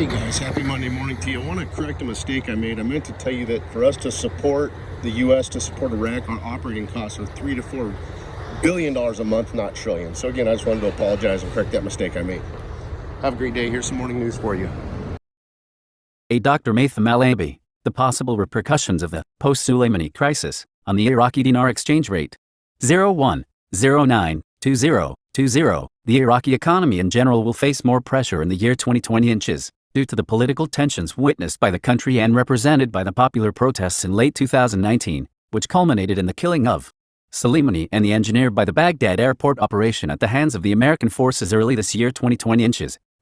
Hey guys, happy Monday morning to you. I want to correct a mistake I made. I meant to tell you that for us to support the U.S., to support Iraq on operating costs of $3 to $4 billion a month, not trillion. So again, I just wanted to apologize and correct that mistake I made. Have a great day. Here's some morning news for you. A Dr. Matham Al-Abi, the possible repercussions of the post-Soleimani crisis on the Iraqi dinar exchange rate. 01092020. The Iraqi economy in general will face more pressure in the year 2020 due to the political tensions witnessed by the country and represented by the popular protests in late 2019, which culminated in the killing of Soleimani and the engineer by the Baghdad airport operation at the hands of the American forces early this year 2020,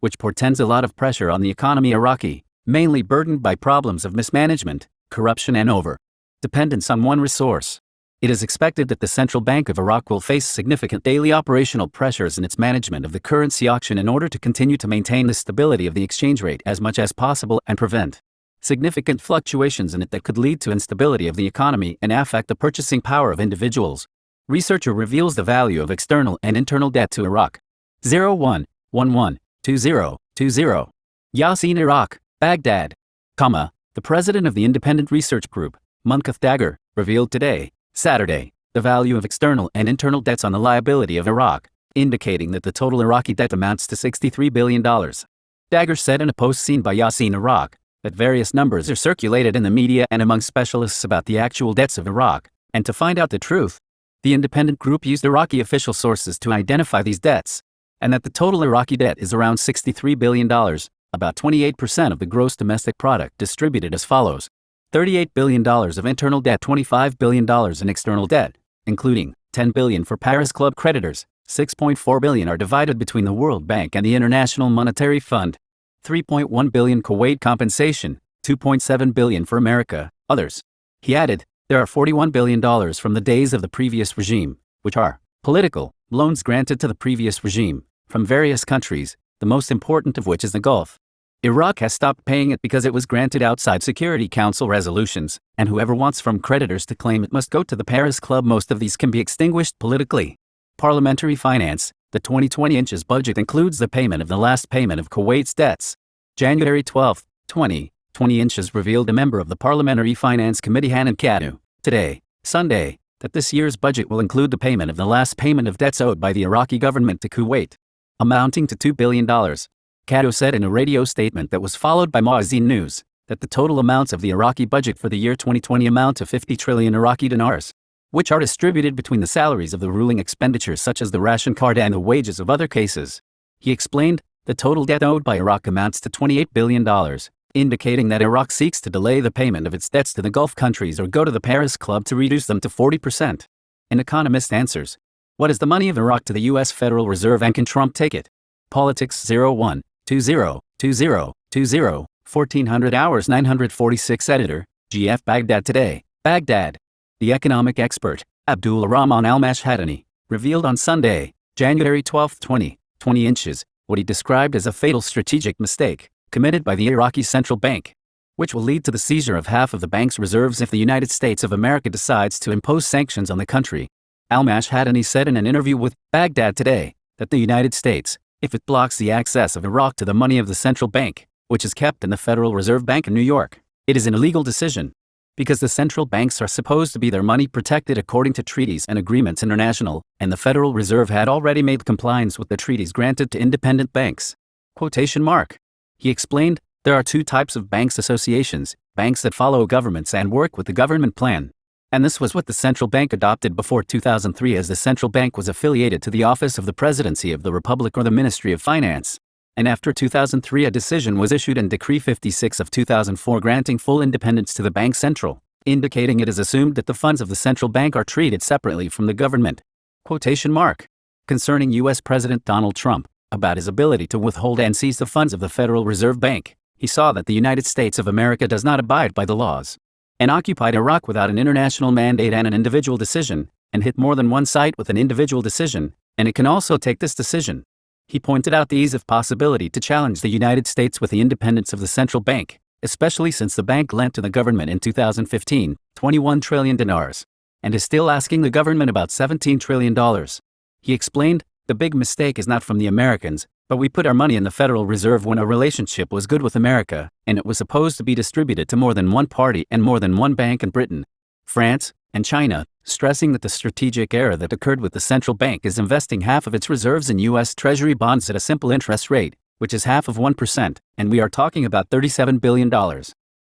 which portends a lot of pressure on the economy Iraqi, mainly burdened by problems of mismanagement, corruption and over-dependence on one resource. It is expected that the Central Bank of Iraq will face significant daily operational pressures in its management of the currency auction in order to continue to maintain the stability of the exchange rate as much as possible and prevent significant fluctuations in it that could lead to instability of the economy and affect the purchasing power of individuals. Researcher reveals the value of external and internal debt to Iraq. 01112020. Yassin Iraq, Baghdad, the president of the independent research group, Munkath Dagger, revealed today, Saturday, the value of external and internal debts on the liability of Iraq, indicating that the total Iraqi debt amounts to $63 billion. Dagger said in a post seen by Yassin Iraq that various numbers are circulated in the media and among specialists about the actual debts of Iraq, and to find out the truth, the independent group used Iraqi official sources to identify these debts, and that the total Iraqi debt is around $63 billion, about 28% of the gross domestic product, distributed as follows. $38 billion of internal debt, $25 billion in external debt, including $10 billion for Paris Club creditors, $6.4 billion are divided between the World Bank and the International Monetary Fund, $3.1 billion Kuwait compensation, $2.7 billion for America, others. He added, there are $41 billion from the days of the previous regime, which are political loans granted to the previous regime from various countries, the most important of which is the Gulf. Iraq has stopped paying it because it was granted outside Security Council resolutions, and whoever wants from creditors to claim it must go to the Paris Club. Most of these can be extinguished politically. Parliamentary finance. The 2020 budget includes the payment of the last payment of Kuwait's debts. January 12, 2020 revealed a member of the Parliamentary Finance Committee Hanan Kadu, today, Sunday, that this year's budget will include the payment of the last payment of debts owed by the Iraqi government to Kuwait, amounting to $2 billion. Kadu said in a radio statement that was followed by Muazzin News that the total amounts of the Iraqi budget for the year 2020 amount to 50 trillion Iraqi dinars, which are distributed between the salaries of the ruling expenditures such as the ration card and the wages of other cases. He explained, the total debt owed by Iraq amounts to $28 billion, indicating that Iraq seeks to delay the payment of its debts to the Gulf countries or go to the Paris Club to reduce them to 40%. An economist answers, what is the money of Iraq to the U.S. Federal Reserve and can Trump take it? Politics 01202020 1400 hours 946 Editor, GF Baghdad Today, Baghdad. The economic expert, Abdul Rahman al-Mashhadani, revealed on Sunday, January 12, 2020 what he described as a fatal strategic mistake committed by the Iraqi Central Bank, which will lead to the seizure of half of the bank's reserves if the United States of America decides to impose sanctions on the country. Al-Mashhadani said in an interview with Baghdad Today that the United States, if it blocks the access of Iraq to the money of the central bank, which is kept in the Federal Reserve Bank in New York, it is an illegal decision. Because the central banks are supposed to be their money protected according to treaties and agreements international, and the Federal Reserve had already made compliance with the treaties granted to independent banks. Quotation mark. He explained, there are two types of banks associations, banks that follow governments and work with the government plan. And this was what the central bank adopted before 2003, as the central bank was affiliated to the office of the Presidency of the Republic or the Ministry of Finance. And after 2003 a decision was issued in Decree 56 of 2004 granting full independence to the bank central, indicating it is assumed that the funds of the central bank are treated separately from the government. Quotation mark. Concerning U.S. President Donald Trump, about his ability to withhold and seize the funds of the Federal Reserve Bank, he saw that the United States of America does not abide by the laws and occupied Iraq without an international mandate and an individual decision, and hit more than one site with an individual decision, and it can also take this decision. He pointed out the ease of possibility to challenge the United States with the independence of the central bank, especially since the bank lent to the government in 2015, 21 trillion dinars, and is still asking the government about $17 trillion. He explained, the big mistake is not from the Americans, But we put our money in the Federal Reserve when our relationship was good with America, and it was supposed to be distributed to more than one party and more than one bank in Britain, France, and China, stressing that the strategic error that occurred with the central bank is investing half of its reserves in U.S. Treasury bonds at a simple interest rate, which is half of 1%, and we are talking about $37 billion.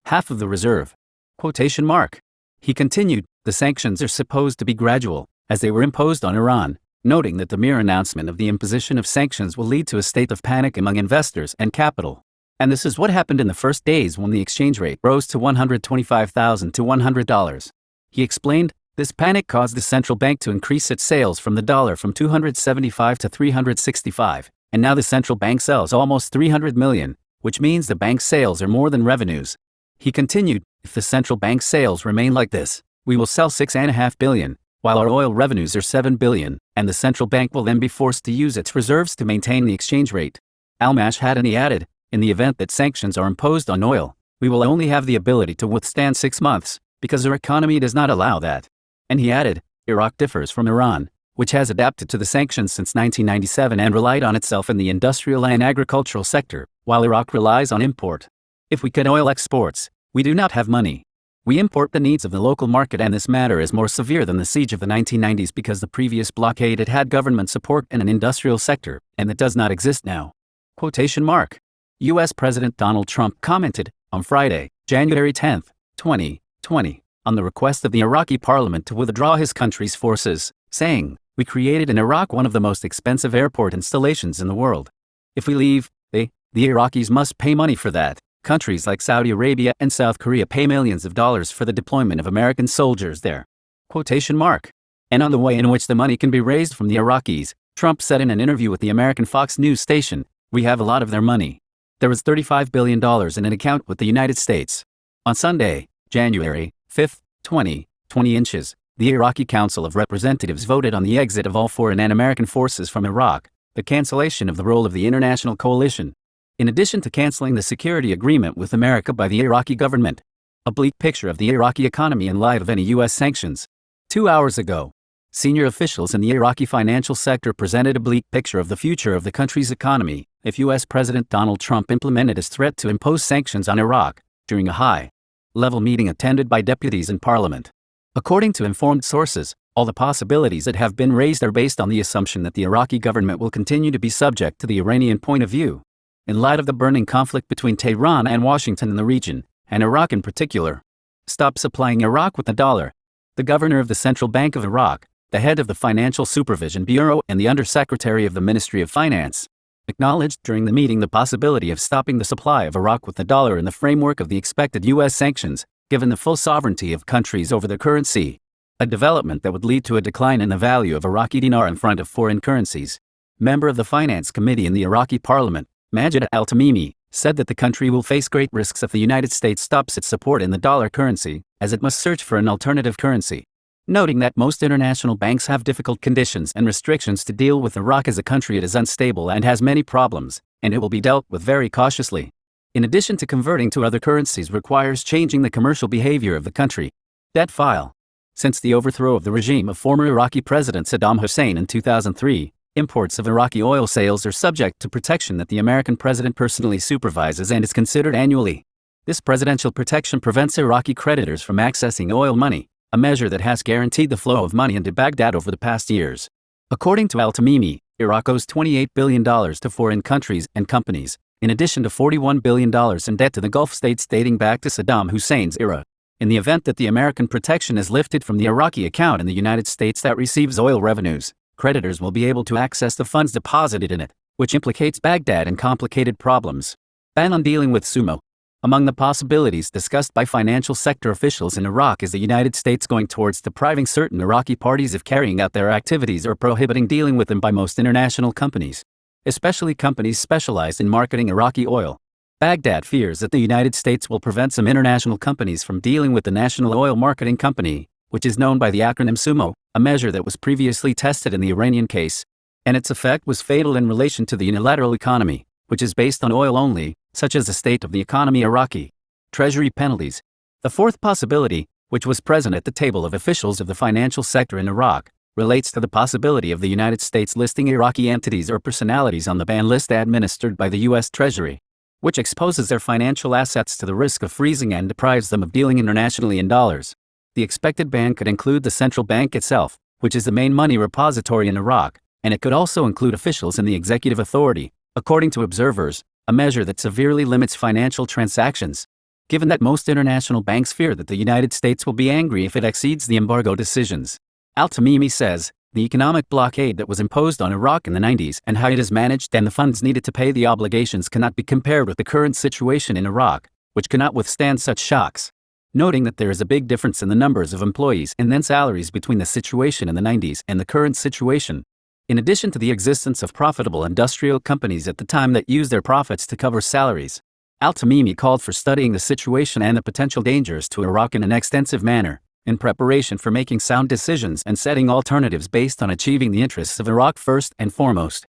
Half of the reserve. Quotation mark. He continued, the sanctions are supposed to be gradual, as they were imposed on Iran, noting that the mere announcement of the imposition of sanctions will lead to a state of panic among investors and capital. And this is what happened in the first days when the exchange rate rose to $125,000 to $100. He explained, this panic caused the central bank to increase its sales from the dollar from 275 to 365, and now the central bank sells almost 300 million, which means the bank's sales are more than revenues. He continued, if the central bank sales remain like this, we will sell $6.5 billion, while our oil revenues are $7 billion, and the central bank will then be forced to use its reserves to maintain the exchange rate. Al-Mashhadani added, in the event that sanctions are imposed on oil, we will only have the ability to withstand 6 months, because our economy does not allow that. And he added, Iraq differs from Iran, which has adapted to the sanctions since 1997 and relied on itself in the industrial and agricultural sector, while Iraq relies on import. If we cut oil exports, we do not have money. We import the needs of the local market, and this matter is more severe than the siege of the 1990s because the previous blockade had government support in an industrial sector, and that does not exist now. Quotation mark. U.S. President Donald Trump commented, on Friday, January 10, 2020, on the request of the Iraqi parliament to withdraw his country's forces, saying, we created in Iraq one of the most expensive airport installations in the world. If we leave, the Iraqis must pay money for that. Countries like Saudi Arabia and South Korea pay millions of dollars for the deployment of American soldiers there. Quotation mark. And on the way in which the money can be raised from the Iraqis, Trump said in an interview with the American Fox News station, we have a lot of their money. There was $35 billion in an account with the United States. On Sunday, January 5, 2020, the Iraqi Council of Representatives voted on the exit of all foreign and American forces from Iraq, the cancellation of the role of the international coalition, in addition to canceling the security agreement with America by the Iraqi government. A bleak picture of the Iraqi economy in light of any U.S. sanctions. 2 hours ago, senior officials in the Iraqi financial sector presented a bleak picture of the future of the country's economy if U.S. President Donald Trump implemented his threat to impose sanctions on Iraq during a high-level meeting attended by deputies in parliament. According to informed sources, all the possibilities that have been raised are based on the assumption that the Iraqi government will continue to be subject to the Iranian point of view. In light of the burning conflict between Tehran and Washington in the region, and Iraq in particular, stop supplying Iraq with the dollar. The governor of the Central Bank of Iraq, the head of the Financial Supervision Bureau and the undersecretary of the Ministry of Finance, acknowledged during the meeting the possibility of stopping the supply of Iraq with the dollar in the framework of the expected U.S. sanctions, given the full sovereignty of countries over their currency, a development that would lead to a decline in the value of Iraqi dinar in front of foreign currencies. Member of the Finance Committee in the Iraqi Parliament, Majid al-Tamimi, said that the country will face great risks if the United States stops its support in the dollar currency, as it must search for an alternative currency. Noting that most international banks have difficult conditions and restrictions to deal with Iraq as a country, it is unstable and has many problems, and it will be dealt with very cautiously. In addition to converting to other currencies requires changing the commercial behavior of the country. That file. Since the overthrow of the regime of former Iraqi President Saddam Hussein in 2003, imports of Iraqi oil sales are subject to protection that the American president personally supervises and is considered annually. This presidential protection prevents Iraqi creditors from accessing oil money, a measure that has guaranteed the flow of money into Baghdad over the past years. According to al-Tamimi, Iraq owes $28 billion to foreign countries and companies, in addition to $41 billion in debt to the Gulf states dating back to Saddam Hussein's era. In the event that the American protection is lifted from the Iraqi account in the United States that receives oil revenues, creditors will be able to access the funds deposited in it, which implicates Baghdad in complicated problems. Ban on dealing with sumo. Among the possibilities discussed by financial sector officials in Iraq is the United States going towards depriving certain Iraqi parties of carrying out their activities or prohibiting dealing with them by most international companies, especially companies specialized in marketing Iraqi oil. Baghdad fears that the United States will prevent some international companies from dealing with the National Oil Marketing Company, which is known by the acronym SUMO, a measure that was previously tested in the Iranian case, and its effect was fatal in relation to the unilateral economy, which is based on oil only, such as the state of the economy Iraqi Treasury penalties. The fourth possibility, which was present at the table of officials of the financial sector in Iraq, relates to the possibility of the United States listing Iraqi entities or personalities on the ban list administered by the U.S. Treasury, which exposes their financial assets to the risk of freezing and deprives them of dealing internationally in dollars. The expected ban could include the central bank itself, which is the main money repository in Iraq, and it could also include officials in the executive authority, according to observers, a measure that severely limits financial transactions. Given that most international banks fear that the United States will be angry if it exceeds the embargo decisions. Al-Tamimi says, the economic blockade that was imposed on Iraq in the 90s and how it is managed and the funds needed to pay the obligations cannot be compared with the current situation in Iraq, which cannot withstand such shocks. Noting that there is a big difference in the numbers of employees and then salaries between the situation in the 90s and the current situation. In addition to the existence of profitable industrial companies at the time that use their profits to cover salaries, Al-Tamimi called for studying the situation and the potential dangers to Iraq in an extensive manner, in preparation for making sound decisions and setting alternatives based on achieving the interests of Iraq first and foremost.